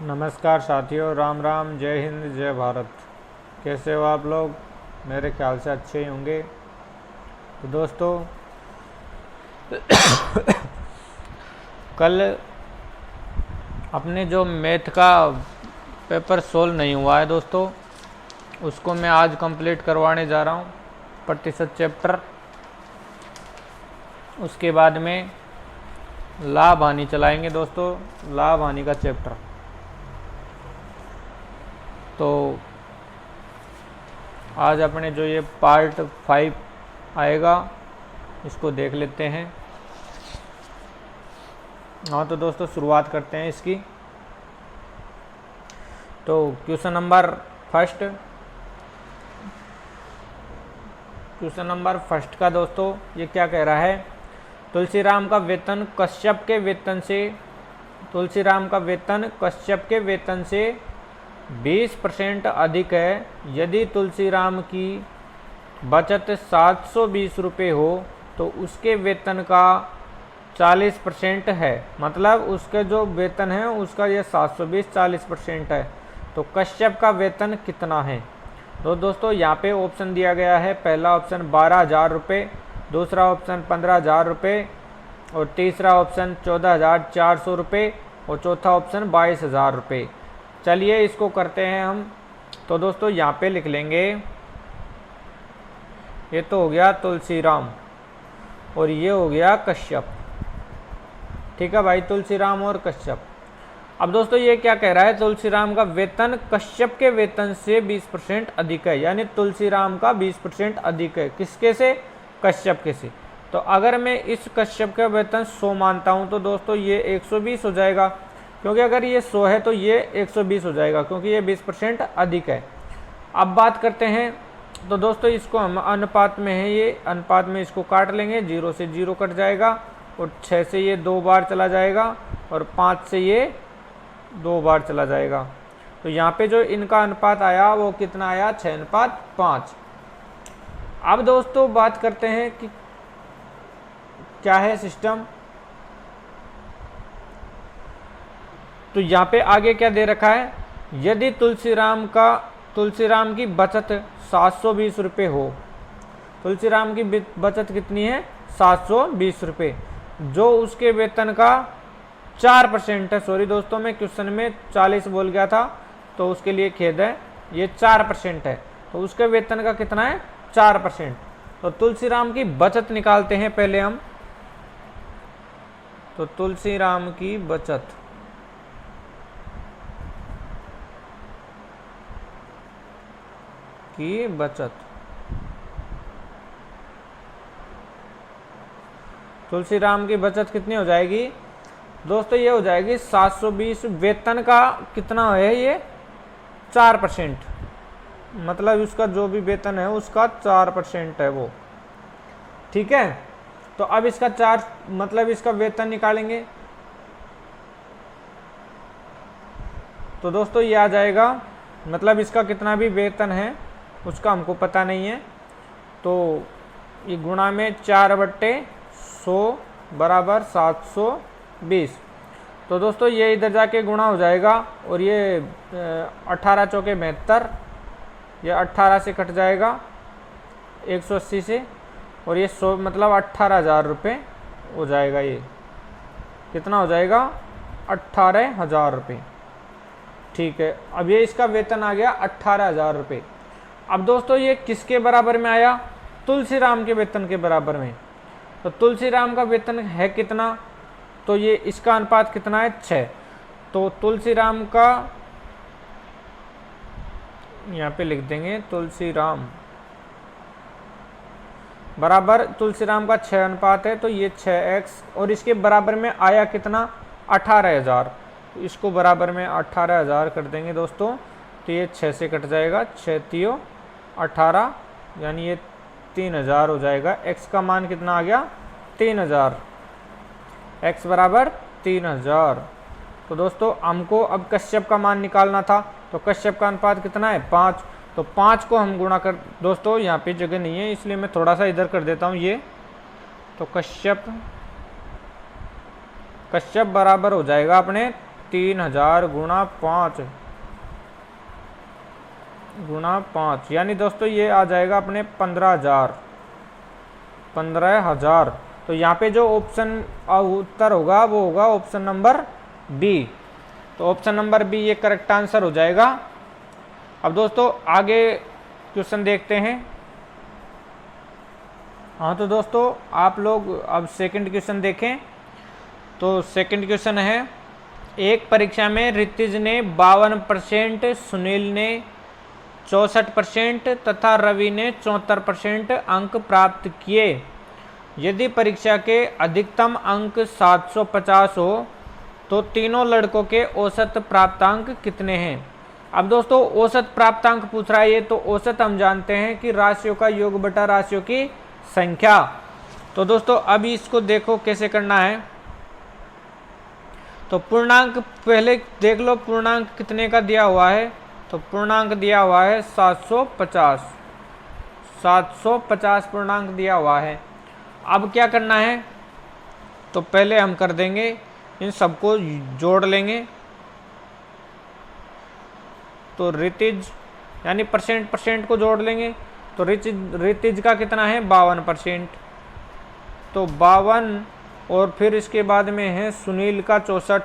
नमस्कार साथियों, राम राम, जय हिंद, जय भारत। कैसे हो आप लोग? मेरे ख्याल से अच्छे ही होंगे। तो दोस्तों, कल अपने जो मैथ का पेपर सोल्व नहीं हुआ है दोस्तों, उसको मैं आज कंप्लीट करवाने जा रहा हूँ, प्रतिशत चैप्टर। उसके बाद में लाभ हानि चलाएंगे दोस्तों, लाभ हानि का चैप्टर। तो आज अपने जो ये पार्ट 5 आएगा, इसको देख लेते हैं। हाँ तो दोस्तों, शुरुआत करते हैं इसकी। तो क्वेश्चन नंबर फर्स्ट का दोस्तों ये क्या कह रहा है? तुलसीराम का वेतन कश्यप के वेतन से 20% अधिक है। यदि तुलसीराम की बचत 720 रुपये हो तो उसके वेतन का 40% है। मतलब उसके जो वेतन है उसका ये 720 40% है। तो कश्यप का वेतन कितना है? तो दोस्तों यहाँ पे ऑप्शन दिया गया है। पहला ऑप्शन 12,000 रुपये, दूसरा ऑप्शन 15,000 रुपये, और तीसरा ऑप्शन 14,400 रुपये, और चौथा ऑप्शन 22,000 रुपये। चलिए इसको करते हैं हम। तो दोस्तों यहाँ पे लिख लेंगे, ये तो हो गया तुलसीराम और ये हो गया कश्यप। ठीक है भाई, तुलसीराम और कश्यप। अब दोस्तों ये क्या कह रहा है? तुलसीराम का वेतन कश्यप के वेतन से 20% अधिक है, यानी तुलसीराम का 20% अधिक है। किसके से? कश्यप के से। तो अगर मैं इस कश्यप का वेतन 100 मानता हूं तो दोस्तों ये 120 हो जाएगा, क्योंकि अगर ये 100 है तो ये 120 हो जाएगा, क्योंकि ये 20% अधिक है। अब बात करते हैं, तो दोस्तों इसको हम अनुपात में है, ये अनुपात में इसको काट लेंगे। 0 से 0 कट जाएगा, और 6 से ये 2 बार चला जाएगा, और 5 से ये 2 बार चला जाएगा। तो यहाँ पे जो इनका अनुपात आया वो कितना आया? 6:5। अब दोस्तों बात करते हैं कि क्या है सिस्टम। तो यहाँ पे आगे क्या दे रखा है? यदि तुलसीराम की बचत 720 रुपये हो, तुलसीराम की बचत कितनी है? 720 रुपये, जो उसके वेतन का 4% है। सॉरी दोस्तों, मैं क्वेश्चन में 40 बोल गया था, तो उसके लिए खेद है। ये 4% है, तो उसके वेतन का कितना है? 4%। तो तुलसीराम की बचत निकालते हैं पहले हम। तो तुलसीराम की बचत, तुलसीराम की बचत कितनी हो जाएगी दोस्तों? ये हो जाएगी 720। वेतन का कितना है? ये 4%, मतलब उसका जो भी वेतन है उसका 4% है वो। ठीक है, तो अब इसका 4 मतलब इसका वेतन निकालेंगे। तो दोस्तों ये आ जाएगा, मतलब इसका कितना भी वेतन है उसका हमको पता नहीं है, तो ये गुणा में 4/100 बराबर 720। तो दोस्तों ये इधर जाके गुणा हो जाएगा, और ये 18 चौके 72, ये 18 से कट जाएगा 180 से, और ये 100 मतलब 18,000 रुपये हो जाएगा। ये कितना हो जाएगा? 18,000 रुपये। ठीक है, अब ये इसका वेतन आ गया 18,000 रुपये। अब दोस्तों ये किसके बराबर में आया? तुलसीराम के वेतन के बराबर में। तो तुलसीराम का वेतन है कितना? तो ये इसका अनुपात कितना है? 6। तो तुलसीराम का यहाँ पे लिख देंगे, तुलसीराम बराबर तुलसीराम का 6 अनुपात है, तो ये 6x, और इसके बराबर में आया कितना? 18,000। इसको बराबर में 18,000 कर देंगे दोस्तों, तो ये 6 से कट जाएगा, 6×3 18, यानी ये 3,000 हो जाएगा। x का मान कितना आ गया? 3,000। x बराबर 3,000। तो दोस्तों हमको अब कश्यप का मान निकालना था, तो कश्यप का अनुपात कितना है? 5। तो 5 को हम गुणा कर, दोस्तों यहाँ पे जगह नहीं है इसलिए मैं थोड़ा सा इधर कर देता हूँ ये। तो कश्यप बराबर हो जाएगा अपने 3000 गुणा 5 यानी दोस्तों ये आ जाएगा अपने 15,000। तो यहाँ पे जो ऑप्शन उत्तर होगा वो होगा ऑप्शन नंबर बी। तो ऑप्शन नंबर बी ये करेक्ट आंसर हो जाएगा। अब दोस्तों आगे क्वेश्चन देखते हैं। हाँ तो दोस्तों आप लोग अब सेकंड क्वेश्चन देखें। तो सेकंड क्वेश्चन है, एक परीक्षा में ऋतिज ने 52%, सुनील ने 64% तथा रवि ने 74% अंक प्राप्त किए। यदि परीक्षा के अधिकतम अंक 750 हो तो तीनों लड़कों के औसत प्राप्तांक कितने हैं। अब दोस्तों औसत प्राप्तांक पूछ रहा है ये, तो औसत हम जानते हैं कि राशियों का योग बटा राशियों की संख्या। तो दोस्तों अभी इसको देखो कैसे करना है। तो पूर्णांक पहले देख लो, पूर्णांक कितने का दिया हुआ है। तो पूर्णांक दिया हुआ है 750 पूर्णांक दिया हुआ है। अब क्या करना है, तो पहले हम कर देंगे इन सबको जोड़ लेंगे। तो ऋतिज यानी परसेंट को जोड़ लेंगे। तो ऋतिज का कितना है 52%, तो 52 और फिर इसके बाद में है सुनील का 64,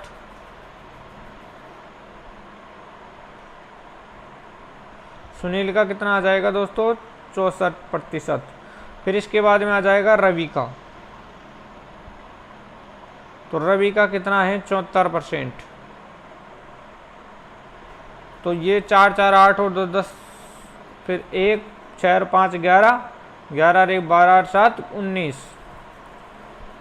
सुनील का कितना आ जाएगा दोस्तों 64%। फिर इसके बाद में आ जाएगा रवि का, तो रवि का कितना है 74%। तो ये 4 4 8 और 2 10, फिर 1 6 5 11 11 1 12 7 19।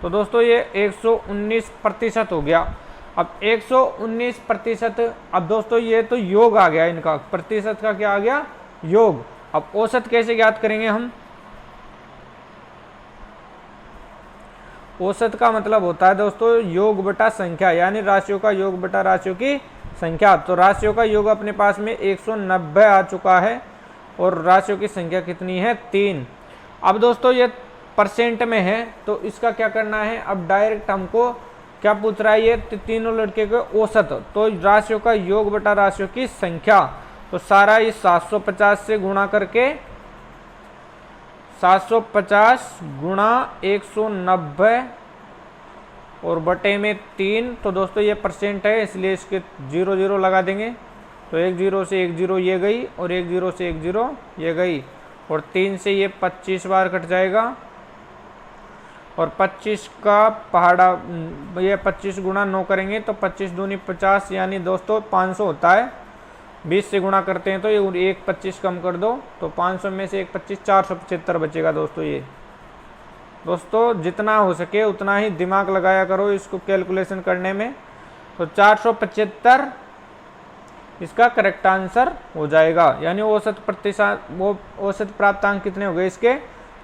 तो दोस्तों ये 119% हो गया। अब 119%, अब दोस्तों ये तो योग आ गया, इनका प्रतिशत का क्या आ गया योग। अब औसत कैसे ज्ञात करेंगे हम। औसत का मतलब होता है दोस्तों योग बटा संख्या, यानी राशियों का योग बटा राशियों की संख्या। तो राशियों का योग अपने पास में 190 आ चुका है और राशियों की संख्या कितनी है 3। अब दोस्तों ये परसेंट में है, तो इसका क्या करना है, अब डायरेक्ट हमको क्या पूछ रहा है ये तीनों लड़के के औसत। तो राशियों का योग बटा राशियों की संख्या, तो सारा इस 750 से गुणा करके 750 गुणा 190 और बटे में 3। तो दोस्तों ये परसेंट है इसलिए इसके 0 0 लगा देंगे। तो 1 0 से 1 0 ये गई और 1 0 से 1 0 ये गई और 3 से ये 25 बार कट जाएगा और 25 का पहाड़ा ये 25 गुणा 9 करेंगे तो 25 दूनी 50 यानी दोस्तों 500 होता है। 20 से गुणा करते हैं तो ये 1 25 कम कर दो तो 500 में से 1 25 475 बचेगा दोस्तों। ये दोस्तों जितना हो सके उतना ही दिमाग लगाया करो इसको कैलकुलेशन करने में। तो 475 इसका करेक्ट आंसर हो जाएगा, यानी औसत प्रतिशत वो औसत प्राप्तांक कितने हो गए इसके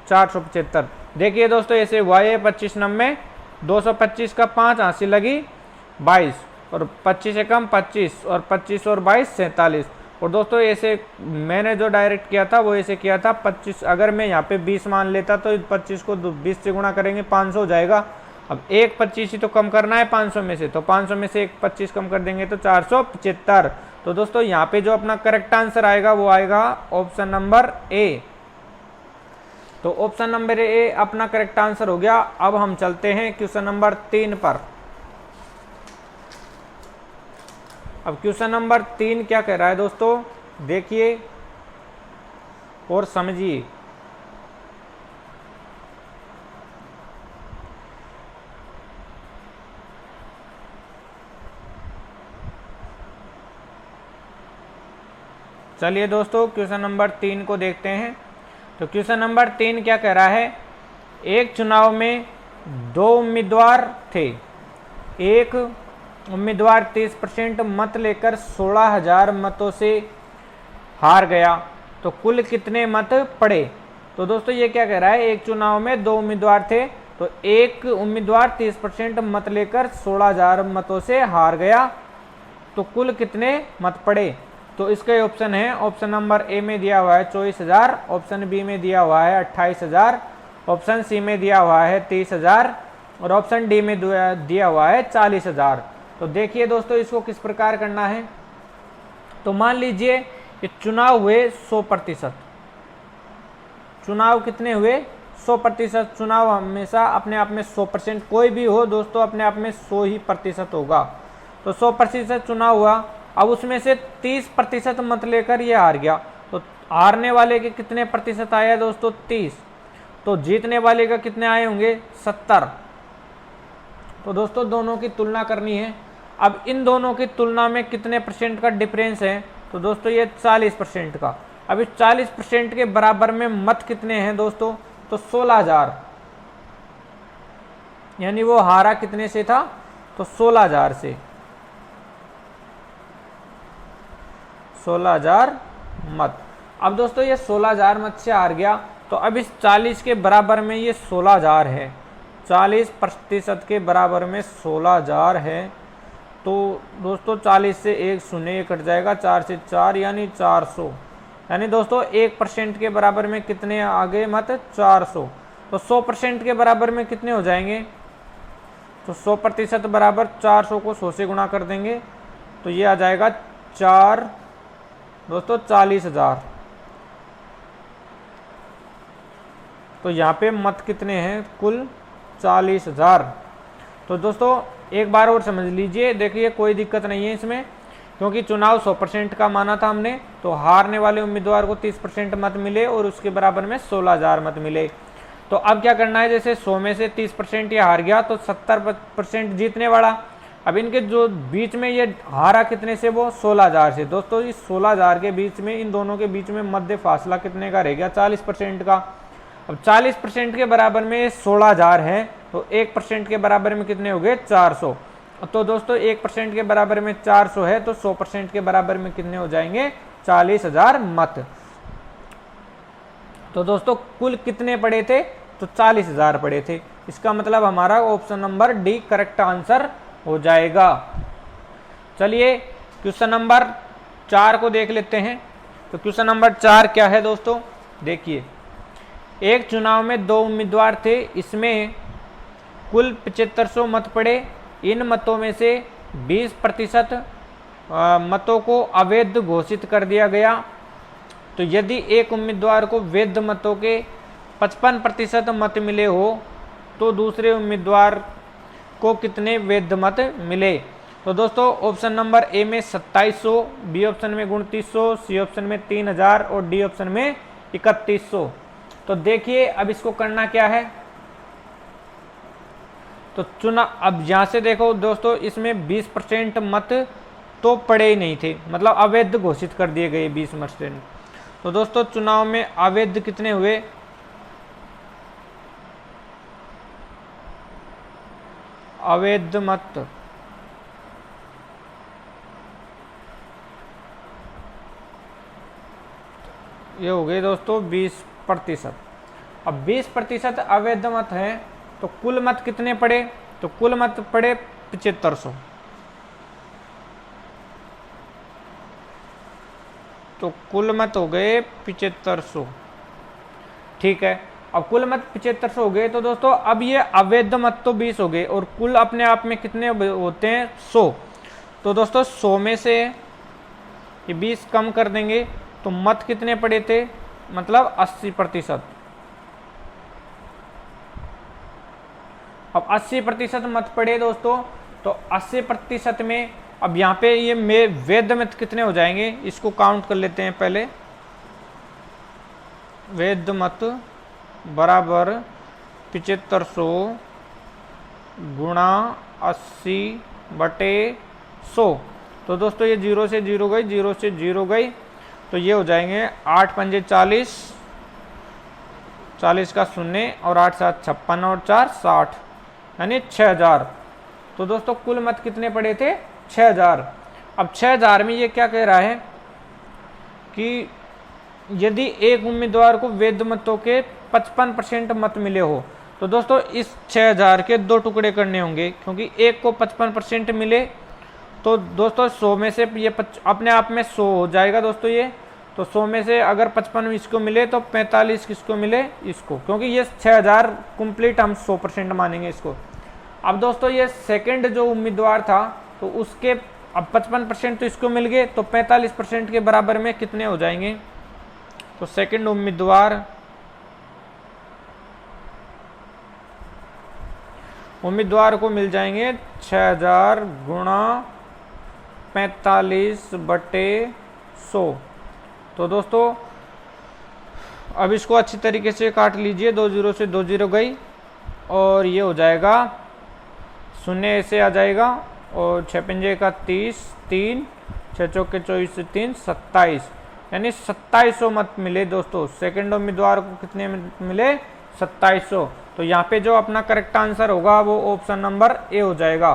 475। देखिए दोस्तों ऐसे वाई 25 90 225 का 5 हासिल लगी 22 और 25 से कम 25 और 25 और 22 47। और दोस्तों ऐसे मैंने जो डायरेक्ट किया था वो ऐसे किया था 25, अगर मैं यहाँ पे 20 मान लेता तो 25 को 20 से गुणा करेंगे 500 हो जाएगा। अब 1 25 ही तो कम करना है 500 में से, तो 500 में से 1 25 कम कर देंगे तो 475। तो दोस्तों यहाँ पे जो अपना करेक्ट आंसर आएगा वो आएगा ऑप्शन नंबर ए। तो ऑप्शन नंबर ए अपना करेक्ट आंसर हो गया। अब हम चलते हैं क्वेश्चन नंबर 3 पर। अब क्वेश्चन नंबर 3 क्या कह रहा है दोस्तों, देखिए और समझिए। चलिए दोस्तों क्वेश्चन नंबर 3 को देखते हैं। तो क्वेश्चन नंबर 3 क्या कह रहा है, एक चुनाव में 2 उम्मीदवार थे। एक उम्मीदवार 30% मत लेकर 16,000 मतों से हार गया, तो कुल कितने मत पड़े। तो दोस्तों ये क्या कह रहा है, एक चुनाव में 2 उम्मीदवार थे, तो एक उम्मीदवार 30% मत लेकर 16,000 मतों से हार गया, तो कुल कितने मत पड़े। तो इसके ऑप्शन है, ऑप्शन नंबर ए में दिया हुआ है 24,000, ऑप्शन बी में दिया हुआ है 28,000, ऑप्शन सी में दिया हुआ है 30,000 और ऑप्शन डी में दिया हुआ है 40,000। तो देखिए दोस्तों इसको किस प्रकार करना है। तो मान लीजिए कि चुनाव हुए 100%, चुनाव कितने हुए 100%। चुनाव हमेशा अपने आप में 100%, कोई भी हो दोस्तों अपने आप में 100 ही प्रतिशत होगा। तो 100% चुनाव हुआ, अब उसमें से 30% मत लेकर ये हार गया, तो हारने वाले के कितने प्रतिशत आया दोस्तों 30, तो जीतने वाले का कितने आए होंगे 70। तो दोस्तों दोनों की तुलना करनी है। अब इन दोनों की तुलना में कितने परसेंट का डिफरेंस है, तो दोस्तों ये 40% का। अब इस 40% के बराबर में मत कितने हैं दोस्तों, तो 16,000, यानी वो हारा कितने से था, तो 16,000 से, 16,000 मत। अब दोस्तों ये 16,000 मत से हार गया, तो अब इस 40 के बराबर में ये 16,000 है, 40% के बराबर में 16,000 है। तो दोस्तों 40 से 1 शून्य कट जाएगा, 4 से 4 यानी 400, यानी दोस्तों 1% के बराबर में कितने आगे मत 400। तो 100% के बराबर में कितने हो जाएंगे, तो 100% बराबर 400 को 100 से गुणा कर देंगे, तो ये आ जाएगा 4 दोस्तों 40,000। तो यहाँ पे मत कितने हैं, कुल 40,000। तो दोस्तों एक बार और समझ लीजिए, देखिए कोई दिक्कत नहीं है इसमें, क्योंकि चुनाव 100% का माना था हमने, तो हारने वाले उम्मीदवार को 30% मत मिले और उसके बराबर में 16,000 मत मिले। तो अब क्या करना है, जैसे 100 में से 30% ये हार गया, तो 70% जीतने वाला। अब इनके जो बीच में ये हारा कितने से, वो 16,000 से। दोस्तों इस 16,000 के बीच में, इन दोनों के बीच में मध्य फासला कितने का रह गया, 40% का। अब 40% के बराबर में 16,000 है, तो 1% के बराबर में कितने हो गए 400। तो दोस्तों 1% के बराबर में 400 है, तो 100% के बराबर में कितने हो जाएंगे 40,000 मत। तो दोस्तों कुल कितने पड़े थे, तो 40,000 पड़े थे। इसका मतलब हमारा option number D correct answer हो जाएगा। चलिए क्वेश्चन नंबर 4 को देख लेते हैं। तो क्वेश्चन नंबर 4 क्या है दोस्तों, देखिए एक चुनाव में 2 उम्मीदवार थे, इसमें कुल 7500 मत पड़े। इन मतों में से 20% मतों को अवैध घोषित कर दिया गया। तो यदि एक उम्मीदवार को वैध मतों के 55% मत मिले हो, तो दूसरे उम्मीदवार को कितने वैध मत मिले। तो दोस्तों ऑप्शन नंबर ए में 2700, बी ऑप्शन में 2900, सी ऑप्शन में 3000 और डी ऑप्शन में 3100। तो देखिए अब इसको करना क्या है, तो चुना, अब यहां से देखो दोस्तों इसमें 20% मत तो पड़े ही नहीं थे, मतलब अवैध घोषित कर दिए गए 20%। तो दोस्तों चुनाव में अवैध कितने हुए, अवैध मत ये हो गए दोस्तों 20%। अब 20% अवैध मत है, तो कुल मत कितने पड़े, तो कुल मत पड़े 7500। तो कुल मत हो गए 7500, ठीक है। अब कुल मत 7500 हो गए, तो दोस्तों अब ये अवैध मत तो 20 हो गए और कुल अपने आप में कितने होते हैं 100। तो दोस्तों 100 में से ये 20 कम कर देंगे, तो मत कितने पड़े थे, मतलब 80%। अब 80% मत पड़े दोस्तों, तो 80% में अब यहाँ पे ये वैध मत कितने हो जाएंगे, इसको काउंट कर लेते हैं पहले। वैध मत बराबर 7500 गुणा 80/100। तो दोस्तों ये 0 से 0 गई, 0 से 0 गई, तो ये हो जाएंगे 8 पंजे 40, 40 का 0 और 8 7 56 और 4 60, यानी 6000। तो दोस्तों कुल मत कितने पड़े थे 6000। अब 6000 में ये क्या कह रहा है कि यदि एक उम्मीदवार को वैध मतों के 55% मत मिले हो, तो दोस्तों इस 6000 के 2 टुकड़े करने होंगे, क्योंकि एक को 55% मिले, तो दोस्तों 100 में से ये अपने आप में 100 हो जाएगा दोस्तों ये। तो 100 में से अगर 55 इसको मिले, तो 45 किसको मिले, इसको, क्योंकि ये 6000 कंप्लीट हम 100% मानेंगे इसको। अब दोस्तों ये सेकंड जो उम्मीदवार था, तो उसके अब 55% तो इसको मिल गए, तो 45% के बराबर में कितने हो जाएंगे? तो सेकंड उम्मीदवार को मिल जाएंगे 6000 गुणा 45/100। तो दोस्तों अब इसको अच्छी तरीके से काट लीजिए, 2 जीरो से 2 जीरो गई और ये हो जाएगा 0 ऐसे आ जाएगा, और 6 पंजे का 30, 3 6 चौके 24 से 3 27, यानी 2700 मत मिले दोस्तों। सेकंड उम्मीदवार को कितने मिले? 2700। तो यहाँ पे जो अपना करेक्ट आंसर होगा वो ऑप्शन नंबर ए हो जाएगा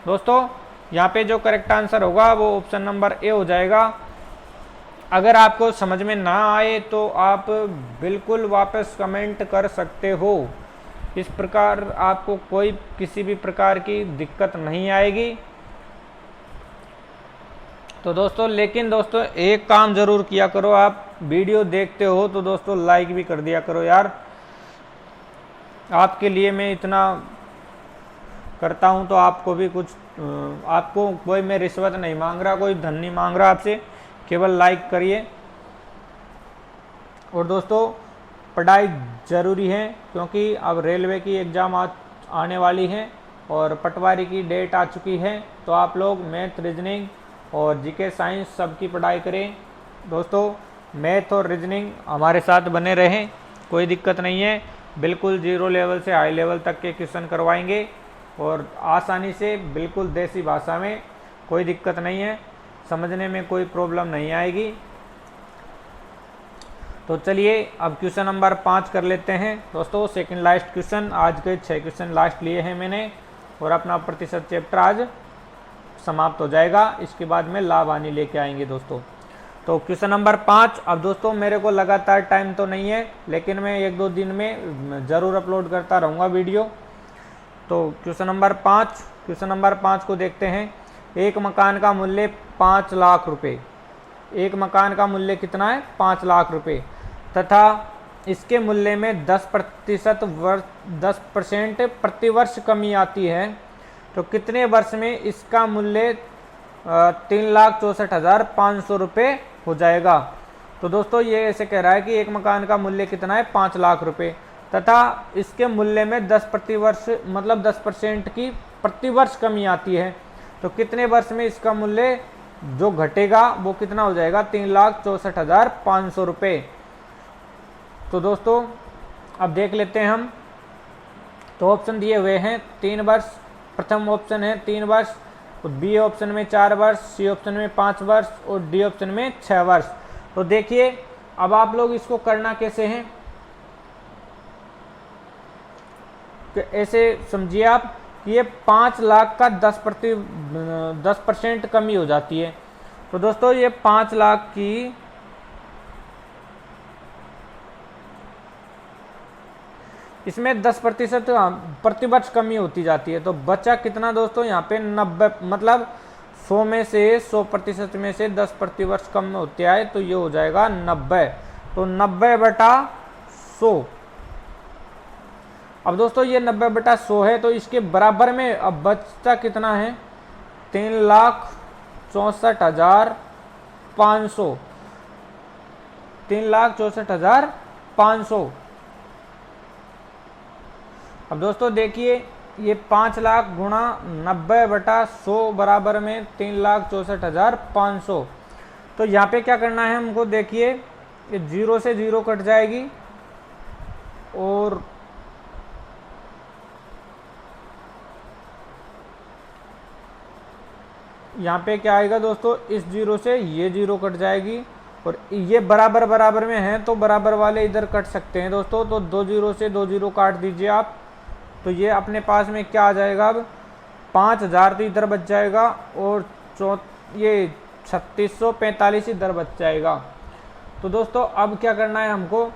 दोस्तों। यहाँ पे जो करेक्ट आंसर होगा वो ऑप्शन नंबर ए हो जाएगा। अगर आपको समझ में ना आए तो आप बिल्कुल वापस कमेंट कर सकते हो। इस प्रकार आपको कोई किसी भी प्रकार की दिक्कत नहीं आएगी। तो दोस्तों लेकिन दोस्तों एक काम जरूर किया करो, आप वीडियो देखते हो तो दोस्तों लाइक भी कर दिया करो यार। आपके लिए मैं इतना करता हूं तो आपको भी कुछ, आपको कोई मैं रिश्वत नहीं मांग रहा, कोई धन नहीं मांग रहा आपसे, केवल लाइक करिए। और दोस्तों पढ़ाई ज़रूरी है, क्योंकि अब रेलवे की एग्ज़ाम आने वाली है और पटवारी की डेट आ चुकी है। तो आप लोग मैथ, रीजनिंग और जीके साइंस सबकी पढ़ाई करें दोस्तों। मैथ और रीजनिंग हमारे साथ बने रहें, कोई दिक्कत नहीं है। बिल्कुल 0 लेवल से हाई लेवल तक के क्वेश्चन करवाएंगे और आसानी से, बिल्कुल देसी भाषा में, कोई दिक्कत नहीं है, समझने में कोई प्रॉब्लम नहीं आएगी। तो चलिए अब क्वेश्चन नंबर 5 कर लेते हैं दोस्तों। सेकंड लास्ट क्वेश्चन, आज के 6 क्वेश्चन लास्ट लिए हैं मैंने, और अपना प्रतिशत चैप्टर आज समाप्त हो जाएगा। इसके बाद में लाभ हानि लेके आएंगे दोस्तों। तो क्वेश्चन नंबर 5, अब दोस्तों मेरे को लगातार टाइम तो नहीं है, लेकिन मैं 1-2 दिन में ज़रूर अपलोड करता रहूँगा वीडियो। तो क्वेश्चन नंबर 5 को देखते हैं। एक मकान का मूल्य 5 लाख रुपए, एक मकान का मूल्य कितना है? 5 लाख रुपए, तथा इसके मूल्य में 10% प्रतिवर्ष कमी आती है, तो कितने वर्ष में इसका मूल्य 3,64,500 रुपये हो जाएगा? तो दोस्तों ये ऐसे कह रहा है कि एक मकान का मूल्य कितना है? 5 लाख रुपए, तथा इसके मूल्य में 10% की प्रतिवर्ष कमी आती है, तो कितने वर्ष में इसका मूल्य जो घटेगा वो कितना हो जाएगा? 3,64,500 रुपये। तो दोस्तों अब देख लेते हैं हम। तो ऑप्शन दिए हुए हैं 3 वर्ष, प्रथम ऑप्शन है 3 वर्ष, बी ऑप्शन में 4 वर्ष, सी ऑप्शन में 5 वर्ष और डी ऑप्शन में 6 वर्ष। तो देखिए अब आप लोग इसको करना कैसे हैं, कि ऐसे समझिए आप कि ये 5 लाख का 10% कमी हो जाती है। तो दोस्तों ये 5 लाख की इसमें 10% प्रतिवर्ष कमी होती जाती है, तो बचा कितना दोस्तों? यहाँ पे 90, मतलब 100 में से 100% में से 10 प्रतिवर्ष कम होते आए, तो ये हो जाएगा 90। तो 90/100। अब दोस्तों ये 90/100 है, तो इसके बराबर में अब बचता कितना है? 3,64,500, 3,64,500। अब दोस्तों देखिए ये 5 लाख गुणा 90/100 बराबर में 3,64,500। तो यहाँ पे क्या करना है हमको? देखिए ये 0 से 0 कट जाएगी, और यहाँ पे क्या आएगा दोस्तों? इस 0 से ये 0 कट जाएगी, और ये बराबर बराबर में है तो बराबर वाले इधर कट सकते हैं दोस्तों। तो 2 0 से 2 0 काट दीजिए आप, तो ये अपने पास में क्या आ जाएगा? अब 5,000 तो इधर बच जाएगा, और ये 3645 इधर बच जाएगा। तो दोस्तों अब क्या करना है हमको?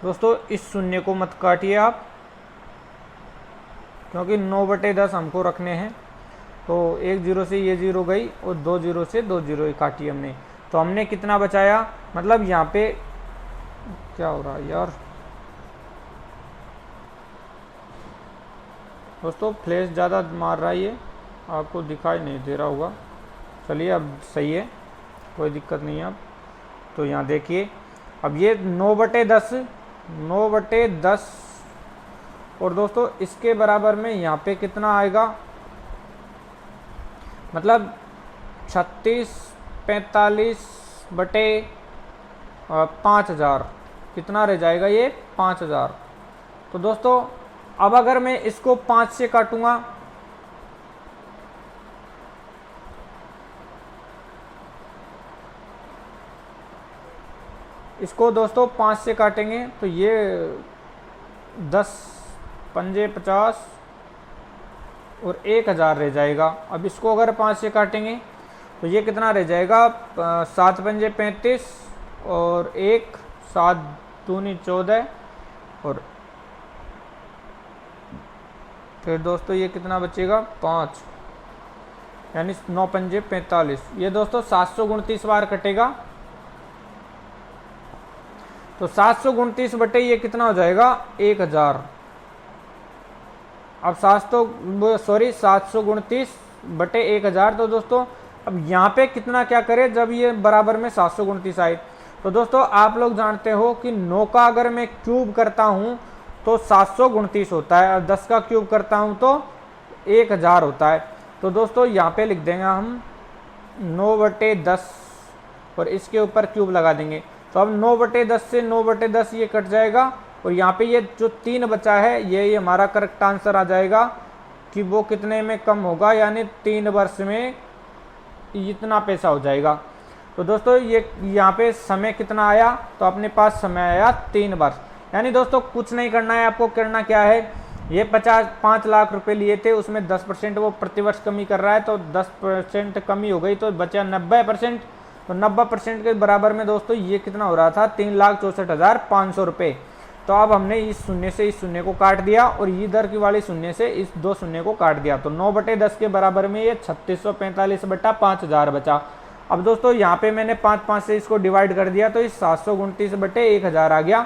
दोस्तों इस शून्य को मत काटिए आप, क्योंकि 9/10 हमको रखने हैं। तो एक जीरो से ये जीरो गई और 2 जीरो से 2 जीरो काटी हमने, तो हमने कितना बचाया, मतलब यहाँ पे क्या हो रहा है यार दोस्तों, फ्लैश ज़्यादा मार रहा है, ये आपको दिखाई नहीं दे रहा होगा। चलिए अब सही है, कोई दिक्कत नहीं है। अब तो यहाँ देखिए, अब ये 9/10 9/10 और दोस्तों इसके बराबर में यहाँ पे कितना आएगा, मतलब 36 45 बटे 5000, कितना रह जाएगा ये 5000। तो दोस्तों अब अगर मैं इसको 5 से काटूंगा, इसको दोस्तों 5 से काटेंगे तो ये 10 पंजे 50 और 1000 रह जाएगा। अब इसको अगर 5 से काटेंगे तो ये कितना रह जाएगा, 7 पंजे 35 और 1 7 दूनी 14 और फिर दोस्तों ये कितना बचेगा 5, यानी 9 पंजे 45। ये दोस्तों 729 बार कटेगा, तो 729 बटे ये कितना हो जाएगा 1000। अब 729 बटे 1000। तो दोस्तों अब यहाँ पे कितना क्या करें जब ये बराबर में 729 आए। तो दोस्तों आप लोग जानते हो कि 9 का अगर मैं क्यूब करता हूँ तो 729 होता है, और 10 का क्यूब करता हूँ तो 1000 होता है। तो दोस्तों यहाँ पे लिख देंगे हम 9/10 और इसके ऊपर क्यूब लगा देंगे। तो अब 9/10 से 9/10 ये कट जाएगा, और यहाँ पे ये जो 3 बचा है ये हमारा करेक्ट आंसर आ जाएगा कि वो कितने में कम होगा, यानी 3 वर्ष में इतना पैसा हो जाएगा। तो दोस्तों ये यहाँ पे समय कितना आया, तो अपने पास समय आया 3 वर्ष। यानी दोस्तों कुछ नहीं करना है, आपको करना क्या है, ये 5 लाख रुपए लिए थे, उसमें 10% वो प्रतिवर्ष कमी कर रहा है, तो 10% कमी हो गई तो बचा 90%। तो 90% के बराबर में दोस्तों ये कितना हो रहा था 3,64,500 रुपये। तो अब हमने इस शून्य से इस शून्य को काट दिया और इधर की वाली शून्य से इस 2 शून्य को काट दिया, तो 9/10 के बराबर में ये 3645 बटा 5000 बचा। अब दोस्तों यहाँ पे मैंने 5 से इसको डिवाइड कर दिया, तो इस 729 बटे 1000 आ गया।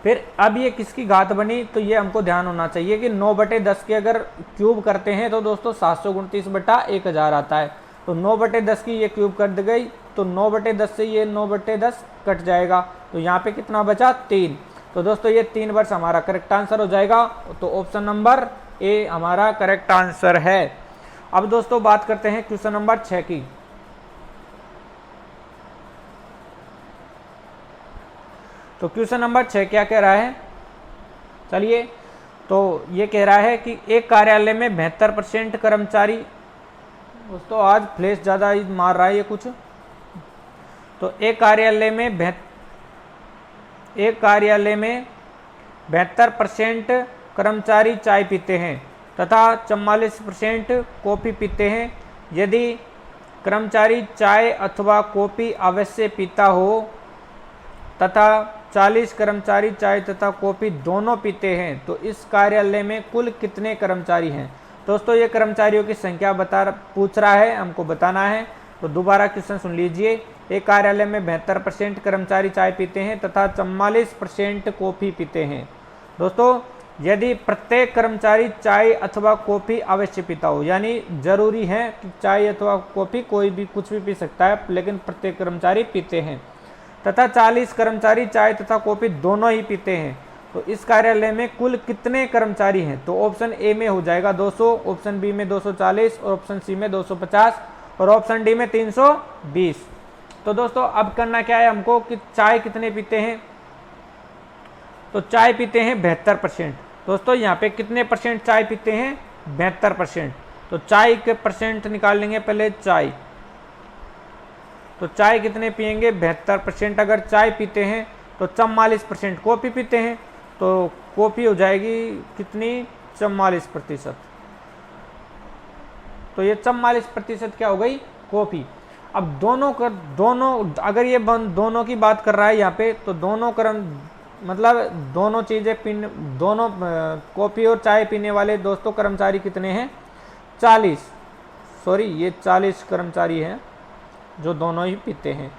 फिर अब ये किसकी घात बनी, तो ये हमको ध्यान होना चाहिए कि 9/10 के अगर क्यूब करते हैं तो दोस्तों 729 बटा 1000 आता है। तो 9/10 की ये क्यूब कर दी गई, तो 9/10 से ये 9/10 कट जाएगा, तो यहाँ पे कितना बचा 3। तो दोस्तों ये 3 वर्ष हमारा करेक्ट आंसर हो जाएगा। तो ऑप्शन नंबर ए हमारा करेक्ट आंसर है। अब दोस्तों बात करते हैं क्वेश्चन नंबर 6 की। तो क्वेश्चन नंबर 6 क्या कह रहा है, चलिए। तो ये कह रहा है कि एक कार्यालय में 72% कर्मचारी, दोस्तों आज फ्लैश ज़्यादा मार रहा है ये कुछ, तो एक कार्यालय में 72% कर्मचारी चाय पीते हैं तथा 44% कॉफ़ी पीते हैं। यदि कर्मचारी चाय अथवा कॉफ़ी अवश्य पीता हो तथा 40 कर्मचारी चाय तथा कॉफ़ी दोनों पीते हैं, तो इस कार्यालय में कुल कितने कर्मचारी हैं। दोस्तों ये कर्मचारियों की संख्या पूछ रहा है, हमको बताना है। तो दोबारा क्वेश्चन सुन लीजिए। एक कार्यालय में 72% कर्मचारी चाय पीते हैं तथा 44% कॉफ़ी पीते हैं। दोस्तों यदि प्रत्येक कर्मचारी चाय अथवा कॉफ़ी अवश्य पीता हो, यानी जरूरी है कि चाय अथवा कॉफ़ी कोई भी कुछ भी पी सकता है, लेकिन प्रत्येक कर्मचारी पीते हैं, तथा 40 कर्मचारी चाय तथा कॉफ़ी दोनों ही पीते हैं, तो इस कार्यालय में कुल कितने कर्मचारी हैं। तो ऑप्शन ए में हो जाएगा 200, ऑप्शन बी में 240 और ऑप्शन सी में 250 और ऑप्शन डी में 320। तो दोस्तों अब करना क्या है हमको कि चाय कितने पीते हैं, तो चाय पीते हैं 72%। दोस्तों यहाँ पे कितने परसेंट चाय पीते हैं 72%। तो चाय के परसेंट निकाल लेंगे पहले चाय, तो चाय कितने पियेंगे 72%। अगर चाय पीते हैं तो 44% कॉफ़ी पीते हैं, तो कॉफ़ी हो जाएगी कितनी 44%। तो ये 44% क्या हो गई कॉफ़ी। अब दोनों अगर ये दोनों की बात कर रहा है यहाँ पे, तो मतलब दोनों चीज़ें दोनों कॉफ़ी और चाय पीने वाले दोस्तों कर्मचारी कितने हैं 40, सॉरी ये 40 कर्मचारी हैं जो दोनों ही पीते हैं।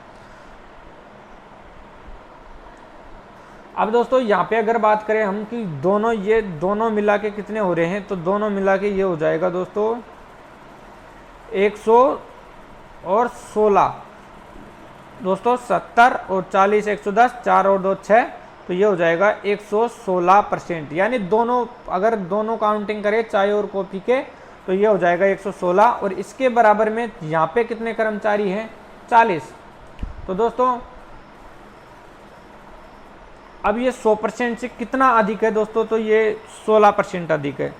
अब दोस्तों यहाँ पे अगर बात करें हम कि ये दोनों मिला के कितने हो रहे हैं, तो दोनों मिला के ये हो जाएगा दोस्तों 116 दोस्तों, 70 और 40 110, 4 और 2 6, तो ये हो जाएगा 116%। यानी दोनों अगर दोनों काउंटिंग करें चाय और कॉफ़ी के, तो ये हो जाएगा 116। और इसके बराबर में यहाँ पे कितने कर्मचारी हैं, 40। तो दोस्तों अब ये 100% से कितना अधिक है दोस्तों, तो ये 16% अधिक है।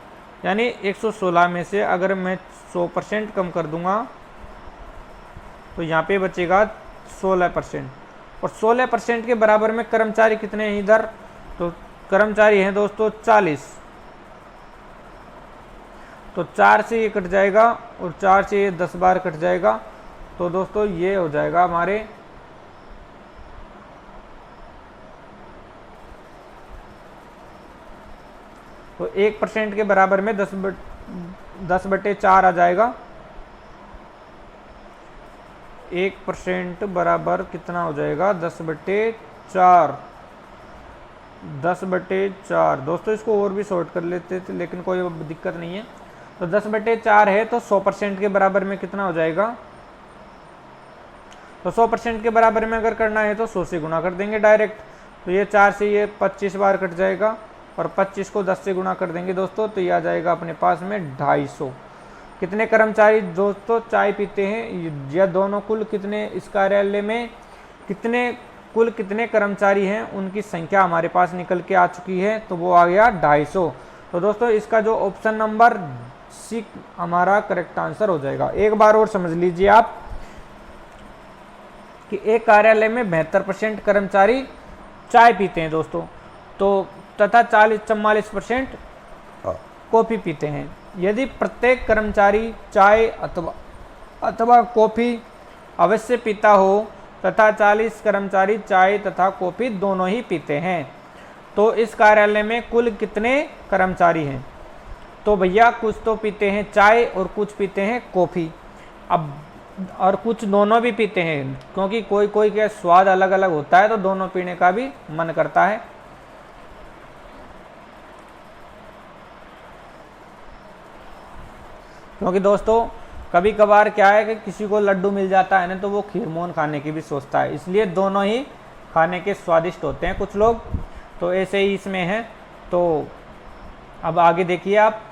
यानी 116 में से अगर मैं 100% कम कर दूंगा तो यहाँ पे बचेगा 16%। और 16% के बराबर में कर्मचारी कितने हैं इधर, तो कर्मचारी हैं दोस्तों 40। तो 4 से ये कट जाएगा और 4 से ये 10 बार कट जाएगा। तो दोस्तों ये हो जाएगा हमारे तो 1% के बराबर में 10/4 आ जाएगा। 1% बराबर कितना हो जाएगा, 10/4। 10/4 दोस्तों, इसको और भी शॉर्ट कर लेते थे लेकिन कोई दिक्कत नहीं है। तो 10/4 है तो 100% के बराबर में कितना हो जाएगा, तो 100% के बराबर में अगर करना है तो 100 से गुना कर देंगे डायरेक्ट। तो ये 4 से ये 25 बार कट जाएगा और 25 को 10 से गुना कर देंगे दोस्तों, तो ये आ जाएगा अपने पास में 250। कितने कर्मचारी दोस्तों चाय पीते हैं, या दोनों कुल कितने इस कार्यालय में कितने कर्मचारी हैं, उनकी संख्या हमारे पास निकल के आ चुकी है। तो वो आ गया 250। तो दोस्तों इसका जो ऑप्शन नंबर सी हमारा करेक्ट आंसर हो जाएगा। एक बार और समझ लीजिए आप कि एक कार्यालय में 72% कर्मचारी चाय पीते हैं दोस्तों, तो तथा 44% कॉफ़ी पीते हैं। यदि प्रत्येक कर्मचारी चाय अथवा कॉफ़ी अवश्य पीता हो तथा 40 कर्मचारी चाय तथा कॉफ़ी दोनों ही पीते हैं, तो इस कार्यालय में कुल कितने कर्मचारी हैं। तो भैया कुछ तो पीते हैं चाय और कुछ पीते हैं कॉफ़ी, अब और कुछ दोनों भी पीते हैं, क्योंकि कोई कोई का स्वाद अलग अलग होता है तो दोनों पीने का भी मन करता है। क्योंकि दोस्तों कभी कभार क्या है कि किसी को लड्डू मिल जाता है ना, तो वो खीरमोहन खाने की भी सोचता है, इसलिए दोनों ही खाने के स्वादिष्ट होते हैं कुछ लोग, तो ऐसे ही इसमें है। तो अब आगे देखिए आप,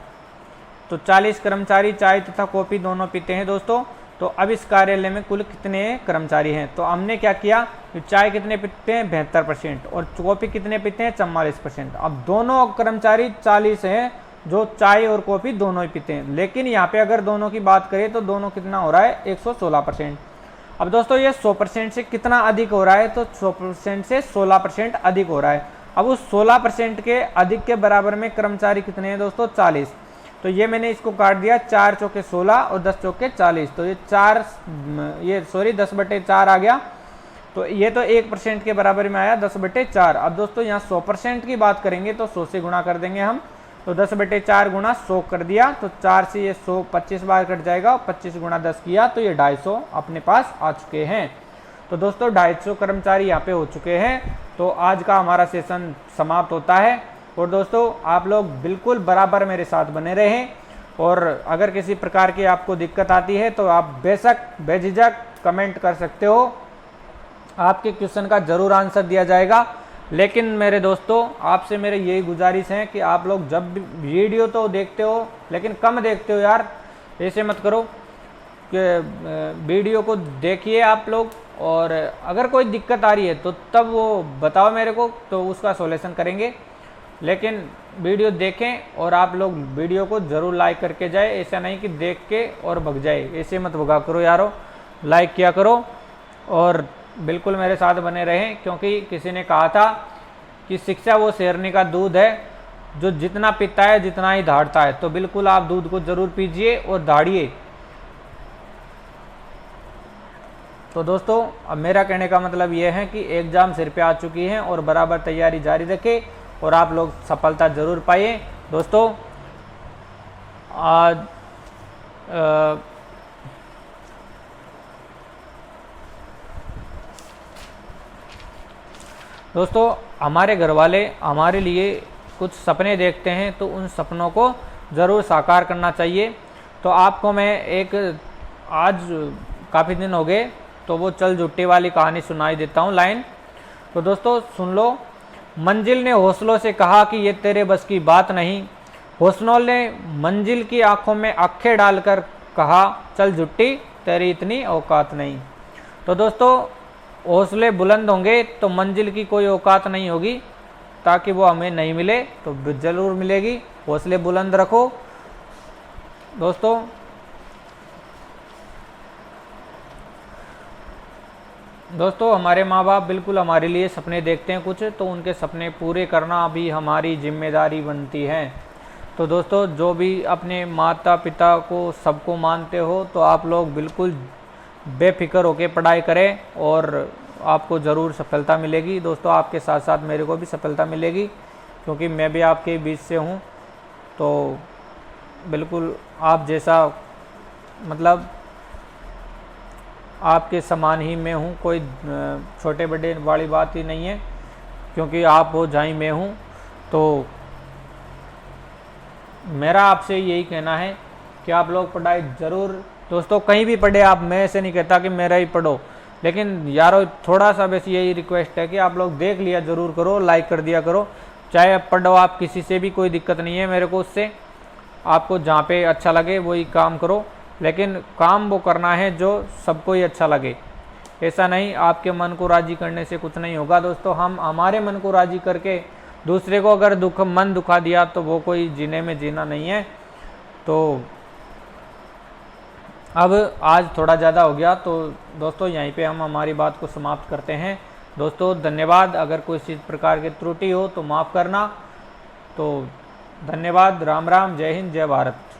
तो 40 कर्मचारी चाय तथा कॉफ़ी दोनों पीते हैं दोस्तों। तो अब इस कार्यालय में कुल कितने कर्मचारी हैं, तो हमने क्या किया, चाय कितने पीते हैं 72% और कॉफ़ी कितने पीते हैं 44%। अब दोनों कर्मचारी 40 हैं जो चाय और कॉफ़ी दोनों ही पीते हैं, लेकिन यहाँ पे अगर दोनों की बात करें तो दोनों कितना हो रहा है 116%। अब दोस्तों ये 100% से कितना अधिक हो रहा है, तो 100% से 16% अधिक हो रहा है। अब उस 16% के अधिक के बराबर में कर्मचारी कितने हैं दोस्तों 40। तो ये मैंने इसको काट दिया, 4 चौके 16 और 10 चौके 40, तो ये 10/4 आ गया। तो ये तो 1% के बराबर में आया 10/4। अब दोस्तों यहाँ 100% की बात करेंगे तो 100 से गुणा कर देंगे हम, तो 10/4 गुणा 100 कर दिया, तो 4 से ये 100 25 बार कट जाएगा, 25 गुणा 10 किया तो ये 250 अपने पास आ चुके हैं। तो दोस्तों 250 कर्मचारी यहाँ पे हो चुके हैं। तो आज का हमारा सेशन समाप्त होता है। और दोस्तों आप लोग बिल्कुल बराबर मेरे साथ बने रहें, और अगर किसी प्रकार की आपको दिक्कत आती है तो आप बेशक बेझिझक कमेंट कर सकते हो, आपके क्वेश्चन का ज़रूर आंसर दिया जाएगा। लेकिन मेरे दोस्तों आपसे मेरे यही गुजारिश है कि आप लोग जब भी वीडियो तो देखते हो लेकिन कम देखते हो यार, ऐसे मत करो कि वीडियो को देखिए आप लोग, और अगर कोई दिक्कत आ रही है तो तब वो बताओ मेरे को, तो उसका सॉल्यूशन करेंगे। लेकिन वीडियो देखें और आप लोग वीडियो को ज़रूर लाइक करके जाए, ऐसा नहीं कि देख के और भग जाए, ऐसे मत भगा करो यारो, लाइक किया करो और बिल्कुल मेरे साथ बने रहें। क्योंकि किसी ने कहा था कि शिक्षा वो शेरनी का दूध है जो जितना पीता है जितना ही दहाड़ता है, तो बिल्कुल आप दूध को ज़रूर पीजिए और दहाड़िए। तो दोस्तों अब मेरा कहने का मतलब ये है कि एग्ज़ाम सिर पे आ चुकी है और बराबर तैयारी जारी रखें और आप लोग सफलता ज़रूर पाइए। दोस्तों आज दोस्तों हमारे घर वाले हमारे लिए कुछ सपने देखते हैं तो उन सपनों को ज़रूर साकार करना चाहिए। तो आपको मैं एक आज काफ़ी दिन हो गए तो वो चल जुट्टी वाली कहानी सुनाई देता हूँ लाइन। तो दोस्तों सुन लो। मंजिल ने हौसलों से कहा कि ये तेरे बस की बात नहीं। हौसलों ने मंजिल की आंखों में आंखें डालकर कहा चल जुट्टी तेरी इतनी औकात नहीं। तो दोस्तों हौसले बुलंद होंगे तो मंजिल की कोई औकात नहीं होगी, ताकि वो हमें नहीं मिले तो ज़रूर मिलेगी। हौसले बुलंद रखो दोस्तों हमारे माँ बाप बिल्कुल हमारे लिए सपने देखते हैं कुछ, तो उनके सपने पूरे करना भी हमारी जिम्मेदारी बनती है। तो दोस्तों जो भी अपने माता पिता को सबको मानते हो तो आप लोग बिल्कुल बेफिक्र होकर पढ़ाई करें और आपको ज़रूर सफलता मिलेगी। दोस्तों आपके साथ साथ मेरे को भी सफलता मिलेगी, क्योंकि मैं भी आपके बीच से हूँ। तो बिल्कुल आप जैसा मतलब आपके समान ही मैं हूँ, कोई छोटे बड़े वाली बात ही नहीं है, क्योंकि आप हो जाए मैं हूँ। तो मेरा आपसे यही कहना है कि आप लोग पढ़ाई ज़रूर दोस्तों कहीं भी पढ़े आप, मैं ऐसे नहीं कहता कि मेरा ही पढ़ो, लेकिन यारो थोड़ा सा बस यही रिक्वेस्ट है कि आप लोग देख लिया ज़रूर करो, लाइक कर दिया करो। चाहे अब पढ़ो आप किसी से भी, कोई दिक्कत नहीं है मेरे को उससे। आपको जहाँ पे अच्छा लगे वही काम करो, लेकिन काम वो करना है जो सबको ही अच्छा लगे। ऐसा नहीं आपके मन को राज़ी करने से कुछ नहीं होगा दोस्तों। हम हमारे मन को राज़ी करके दूसरे को अगर मन दुखा दिया तो वो कोई जीने में जीना नहीं है। तो अब आज थोड़ा ज़्यादा हो गया, तो दोस्तों यहीं पे हम हमारी बात को समाप्त करते हैं। दोस्तों धन्यवाद। अगर कोई इस प्रकार की त्रुटि हो तो माफ़ करना। तो धन्यवाद। राम राम, जय हिंद, जय भारत।